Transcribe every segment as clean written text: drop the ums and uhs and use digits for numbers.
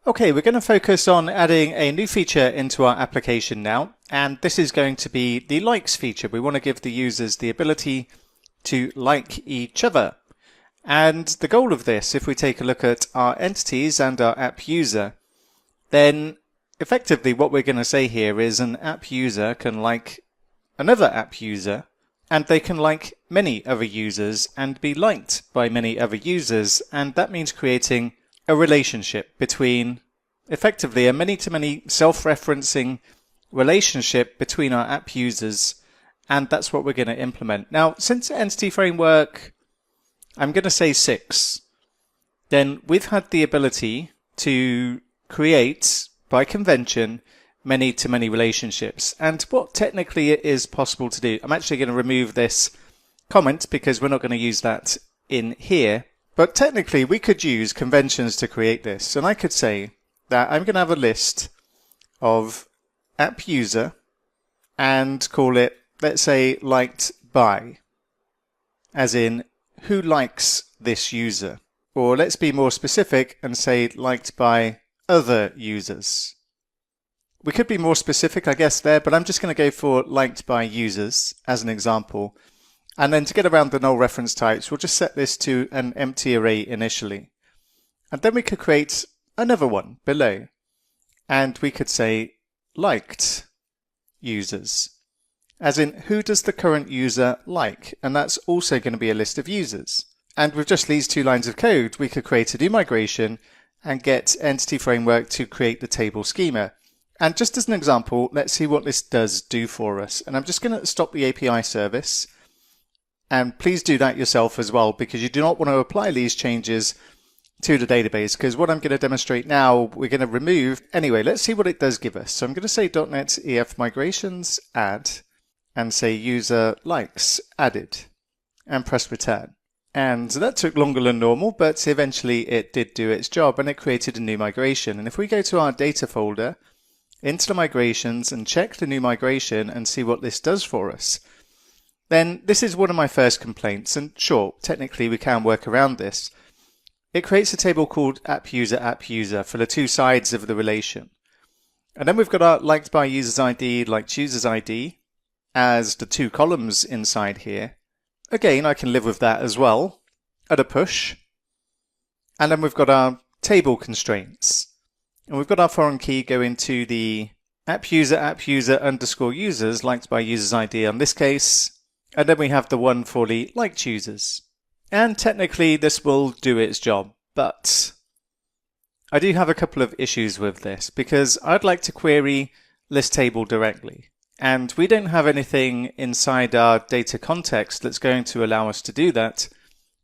Okay, we're going to focus on adding a new feature into our application now, and this is going to be the likes feature. We want to give the users the ability to like each other. And the goal of this, if we take a look at our entities and our app user, then effectively what we're going to say here is an app user can like another app user, and they can like many other users and be liked by many other users, and that means creating a relationship between, effectively a many-to-many self-referencing relationship between our app users, and that's what we're going to implement. Now, since Entity Framework, I'm going to say 6, then we've had the ability to create, by convention, many-to-many relationships. And what technically it is possible to do, I'm actually going to remove this comment because we're not going to use that in here. But technically, we could use conventions to create this. And I could say that I'm going to have a list of app user and call it, let's say, liked by, as in who likes this user. Or let's be more specific and say liked by other users. We could be more specific, I guess, there, but I'm just going to go for liked by users as an example. And then to get around the null reference types, we'll just set this to an empty array initially. And then we could create another one below. And we could say liked users, as in who does the current user like? And that's also going to be a list of users. And with just these 2 lines of code, we could create a new migration and get Entity Framework to create the table schema. And just as an example, let's see what this does do for us. And I'm just going to stop the API service. And please do that yourself as well, because you do not want to apply these changes to the database, because what I'm going to demonstrate now, we're going to remove. Anyway, let's see what it does give us. So I'm going to say .NET EF migrations add and say user likes added and press return. And that took longer than normal, but eventually it did do its job and it created a new migration. And if we go to our data folder, into the migrations and check the new migration and see what this does for us, then this is one of my first complaints. And sure, technically we can work around this. It creates a table called app user for the 2 sides of the relation. And then we've got our liked by users ID, liked users ID as the 2 columns inside here. Again, I can live with that as well at a push. And then we've got our table constraints. And we've got our foreign key going to the app user underscore users, liked by users ID on this case. And then we have the one for the liked users. And technically this will do its job, but I do have a couple of issues with this because I'd like to query list table directly. And we don't have anything inside our data context that's going to allow us to do that,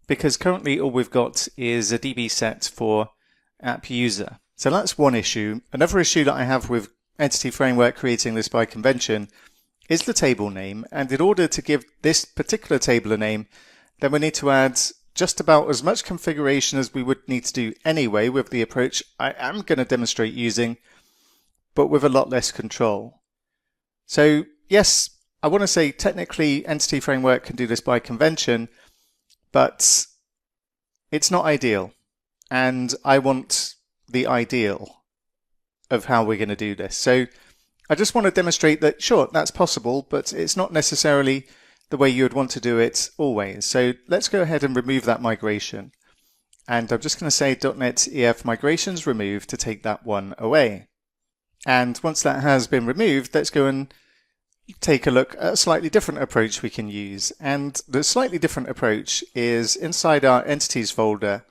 because currently all we've got is a DB set for app user. So that's one issue. Another issue that I have with Entity Framework creating this by convention is the table name. And in order to give this particular table a name, then we need to add just about as much configuration as we would need to do anyway with the approach I am going to demonstrate using, but with a lot less control. So yes, I want to say technically Entity Framework can do this by convention, but it's not ideal. And I want the ideal of how we're going to do this. So I just want to demonstrate that, sure, that's possible, but it's not necessarily the way you would want to do it always. So let's go ahead and remove that migration. And I'm just going to say .NET EF migrations remove to take that one away. And once that has been removed, let's go and take a look at a slightly different approach we can use. And the slightly different approach is inside our entities folder,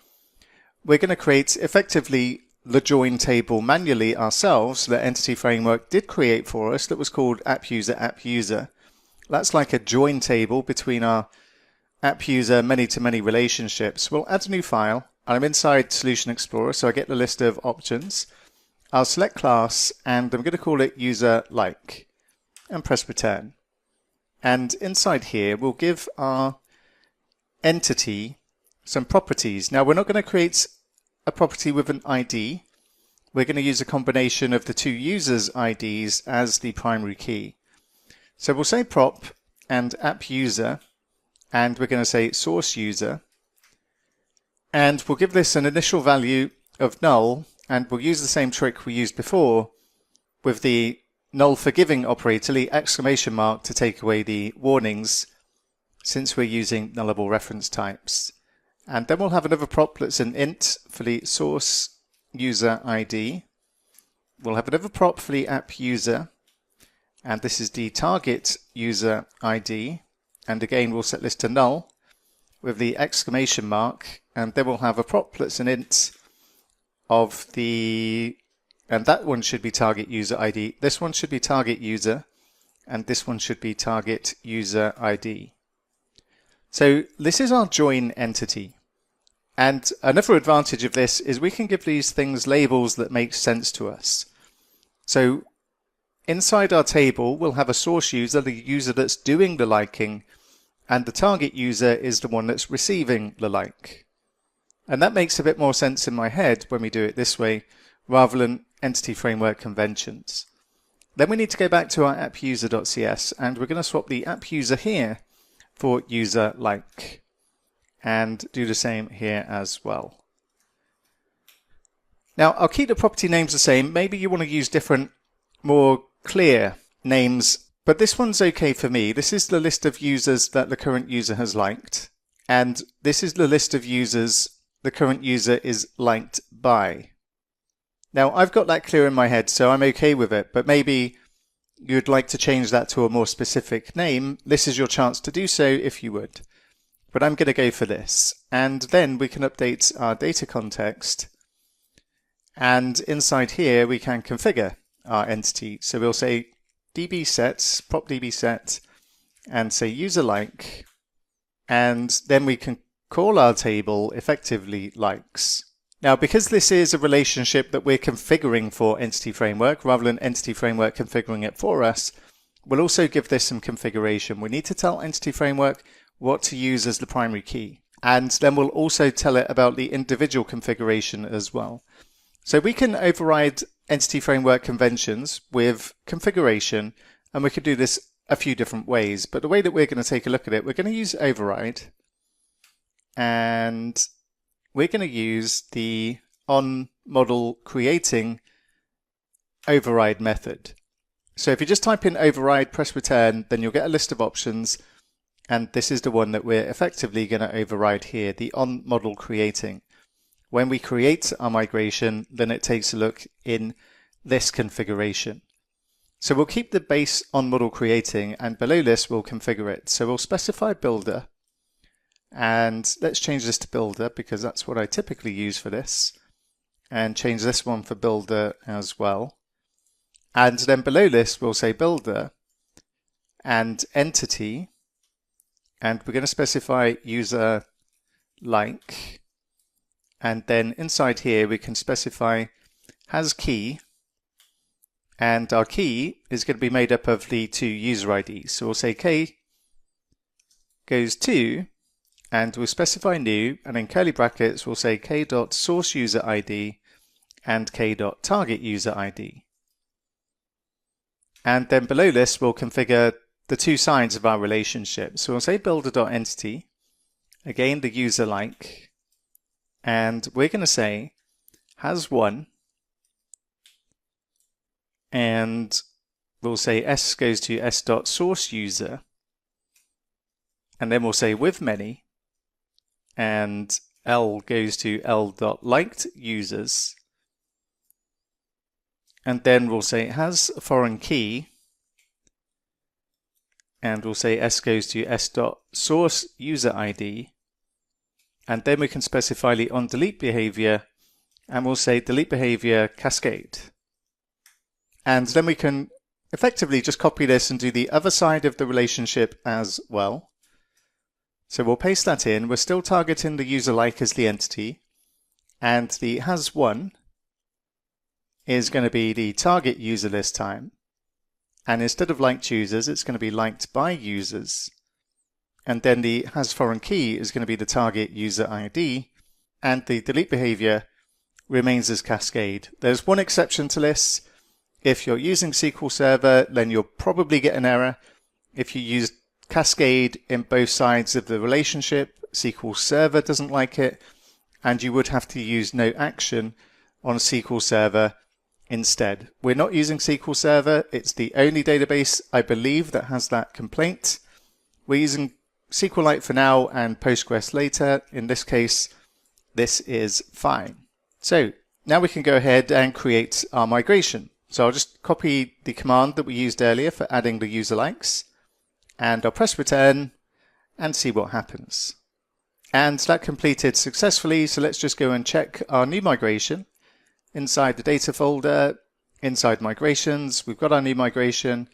we're going to create effectively the join table manually ourselves that Entity Framework did create for us that was called app user. That's like a join table between our app user many-to-many relationships. We'll add a new file. I'm inside Solution Explorer, so I get the list of options. I'll select class and I'm going to call it user like and press return. And inside here we'll give our entity some properties. Now we're not going to create a property with an ID. We're going to use a combination of the 2 users' IDs as the primary key. So we'll say prop and app user, and we're going to say source user, and we'll give this an initial value of null and we'll use the same trick we used before with the null forgiving operator, the exclamation mark, to take away the warnings since we're using nullable reference types. And then we'll have another prop that's an int for the source user ID. We'll have another prop for the app user, and this is the target user ID. And again, we'll set this to null with the exclamation mark, and then we'll have a prop that's an int of the, and that one should be target user ID. This one should be target user, and this one should be target user ID. So this is our join entity. And another advantage of this is we can give these things labels that make sense to us. So inside our table, we'll have a source user, the user that's doing the liking, and the target user is the one that's receiving the like. And that makes a bit more sense in my head when we do it this way, rather than entity framework conventions. Then we need to go back to our AppUser.cs, and we're going to swap the app user here for user like, and do the same here as well. Now I'll keep the property names the same. Maybe you want to use different, more clear names, but this one's okay for me. This is the list of users that the current user has liked, and this is the list of users the current user is liked by. Now I've got that clear in my head, so I'm okay with it, but maybe you'd like to change that to a more specific name. This is your chance to do so if you would. But I'm going to go for this. And then we can update our data context. And inside here, we can configure our entity. So we'll say dbset, prop dbset, and say user like. And then we can call our table effectively likes. Now, because this is a relationship that we're configuring for Entity Framework, rather than Entity Framework configuring it for us, we'll also give this some configuration. We need to tell Entity Framework what to use as the primary key. And then we'll also tell it about the individual configuration as well. So we can override Entity Framework conventions with configuration, and we could do this a few different ways. But the way that we're going to take a look at it, we're going to use override, and we're going to use the onModelCreating override method. So if you just type in override, press return, then you'll get a list of options, and this is the one that we're effectively going to override here, the onModelCreating. When we create our migration, then it takes a look in this configuration. So we'll keep the base onModelCreating, and below this we'll configure it. So we'll specify builder, and let's change this to builder because that's what I typically use for this, and change this one for builder as well. And then below this we'll say builder and entity, and we're going to specify user like, and then inside here we can specify has key, and our key is going to be made up of the two user IDs. So we'll say k goes to, and we'll specify new, and in curly brackets we'll say k.sourceUserID and k.targetUserID. And then below this we'll configure the two sides of our relationship. So we'll say builder.entity, again the user like, and we're going to say has one, and we'll say s goes to s.sourceUser, and then we'll say with many, and L goes to L.liked users, and then we'll say has foreign key, and we'll say S goes to S.sourceUserID, and then we can specify the onDelete behavior, and we'll say delete behavior cascade. And then we can effectively just copy this and do the other side of the relationship as well. So we'll paste that in. We're still targeting the user like as the entity, and the has one is going to be the target user this time, and instead of liked users it's going to be liked by users, and then the has foreign key is going to be the target user ID, and the delete behavior remains as cascade. There's one exception to this. If you're using SQL Server, then you'll probably get an error. If you use cascade in both sides of the relationship, SQL Server doesn't like it, and you would have to use no action on SQL Server instead. We're not using SQL Server. It's the only database, I believe, that has that complaint. We're using SQLite for now and Postgres later. In this case, this is fine. So now we can go ahead and create our migration. So I'll just copy the command that we used earlier for adding the user likes, and I'll press return and see what happens. And that completed successfully. So let's just go and check our new migration. Inside the data folder, inside migrations, we've got our new migration,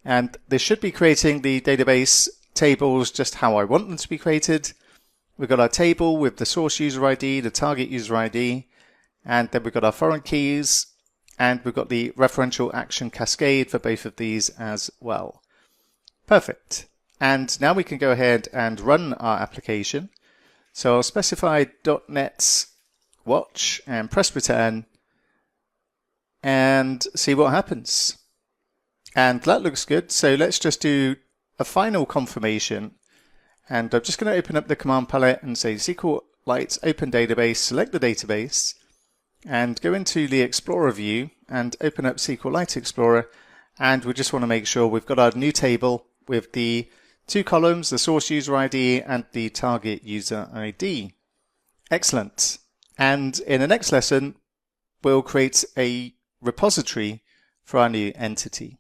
and this should be creating the database tables just how I want them to be created. We've got our table with the source user ID, the target user ID, and then we've got our foreign keys, and we've got the referential action cascade for both of these as well. Perfect. And now we can go ahead and run our application. So I'll specify .NET watch and press return and see what happens. And that looks good. So let's just do a final confirmation. And I'm just going to open up the command palette and say SQLite open database, select the database, and go into the Explorer view and open up SQLite Explorer. And we just want to make sure we've got our new table with the two columns, the source user ID and the target user ID. Excellent. And in the next lesson, we'll create a repository for our new entity.